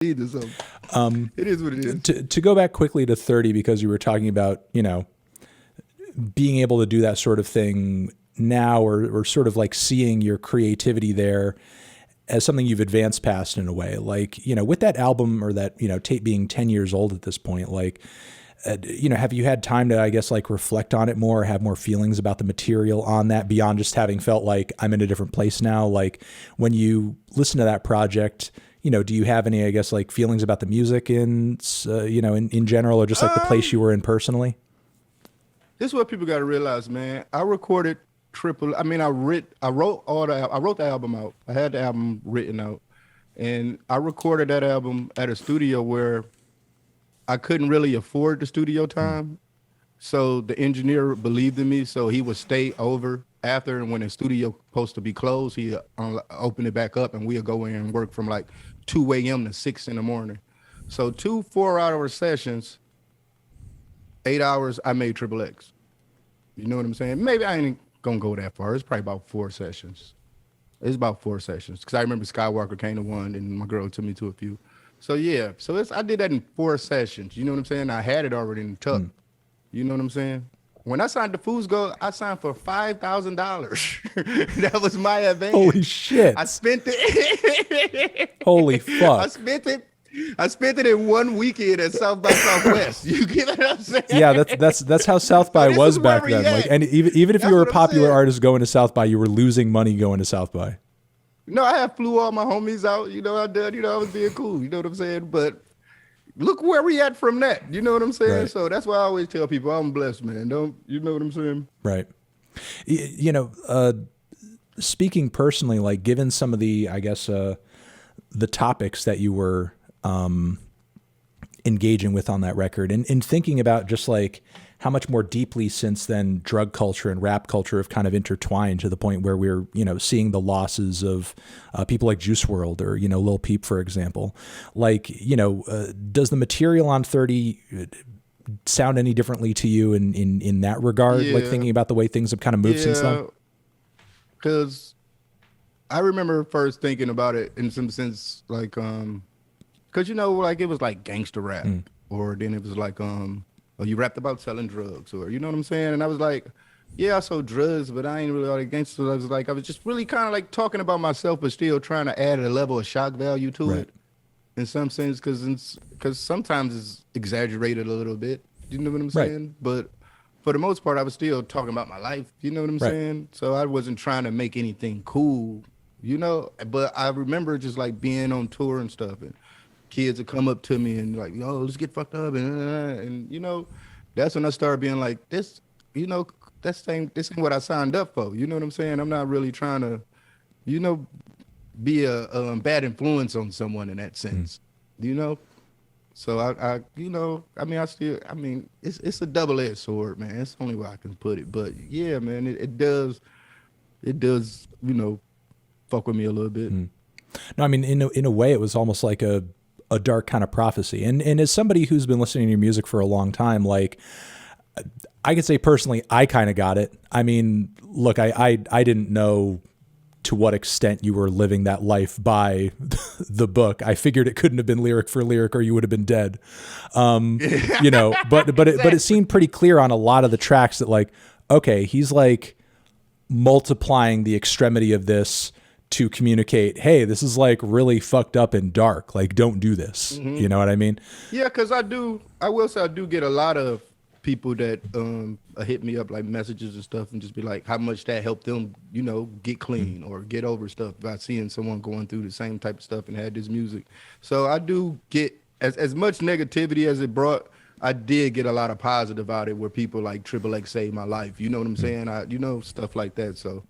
either. So it is what it is. To go back quickly to 30, because you were talking about, being able to do that sort of thing now, or sort of like seeing your creativity there as something you've advanced past in a way, like, with that album or that, tape being 10 years old at this point, like, have you had time to, I guess, like reflect on it more, or have more feelings about the material on that beyond just having felt like I'm in a different place now? Like when you listen to that project, do you have any, I guess, like feelings about the music in general, or just like the place you were in personally? This is what people got to realize, man. I recorded I wrote the album out. I had the album written out, and I recorded that album at a studio where I couldn't really afford the studio time. So the engineer believed in me, so he would stay over after, and when the studio supposed to be closed, he open it back up, and we'll go in and work from like 2 a.m. to 6 in the morning. So 2 4-hour sessions, 8 hours, I made XXX. You know what I'm saying? Maybe I ain't gonna go that far. It's probably about 4 sessions. It's about 4 sessions, because I remember Skywalker came to one, and my girl took me to a few. So yeah, I did that in 4 sessions. You know what I'm saying? I had it already in the tuck. You know what I'm saying? When I signed the Foods Go, I signed for $5,000. That was my advance. Holy shit! I spent it. Holy fuck! I spent it in 1 weekend at South by Southwest. You get what I'm saying? Yeah, that's how South by was back then. Like, and even if you were a popular artist going to South by, you were losing money going to South by. No, I had flew all my homies out. I was being cool. You know what I'm saying? But look where we at from that. You know what I'm saying? Right. So that's why I always tell people I'm blessed, man. You know what I'm saying? Right. Speaking personally, like given some of the, I guess, the topics that you were engaging with on that record, and in thinking about just like how much more deeply since then drug culture and rap culture have kind of intertwined to the point where we're, seeing the losses of people like Juice WRLD or, Lil Peep, for example. Like, does the material on 30 sound any differently to you in that regard? Yeah. Like thinking about the way things have kind of moved since then? Because I remember first thinking about it in some sense, like, because, like it was like gangster rap, or then it was like, or you rapped about selling drugs, or you know what I'm saying? And I was like, yeah, I sold drugs, but I ain't really all that gangster. I was just really kind of like talking about myself, but still trying to add a level of shock value to it in some sense, because sometimes it's exaggerated a little bit. You know what I'm saying? But for the most part, I was still talking about my life. You know what I'm saying? So I wasn't trying to make anything cool, but I remember just like being on tour and stuff, and kids would come up to me and like, yo, let's get fucked up. And that's when I started being like, this ain't what I signed up for. You know what I'm saying? I'm not really trying to, be a bad influence on someone in that sense, So it's a double-edged sword, man. It's the only way I can put it. But yeah, man, it does, fuck with me a little bit. No, I mean, in a way, it was almost like a dark kind of prophecy. And as somebody who's been listening to your music for a long time, like I could say personally, I kind of got it. I mean, look, I didn't know to what extent you were living that life by the book. I figured it couldn't have been lyric for lyric or you would have been dead. But it seemed pretty clear on a lot of the tracks that like, okay, he's like multiplying the extremity of this to communicate, hey, this is like really fucked up and dark. Like, don't do this. You know what I mean? Yeah, because I will say I do get a lot of people that hit me up like messages and stuff and just be like how much that helped them, get clean or get over stuff by seeing someone going through the same type of stuff and had this music. So I do get as much negativity as it brought. I did get a lot of positive out of it where people like XXX saved my life. You know what I'm saying? Stuff like that. So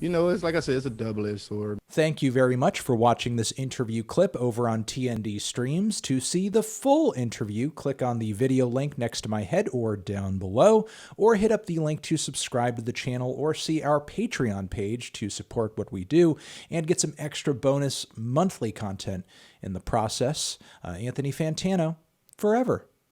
it's like I said, it's a double-edged sword. Thank you very much for watching this interview clip over on TND Streams. To see the full interview, click on the video link next to my head or down below, or hit up the link to subscribe to the channel or see our Patreon page to support what we do and get some extra bonus monthly content in the process. Anthony Fantano, forever.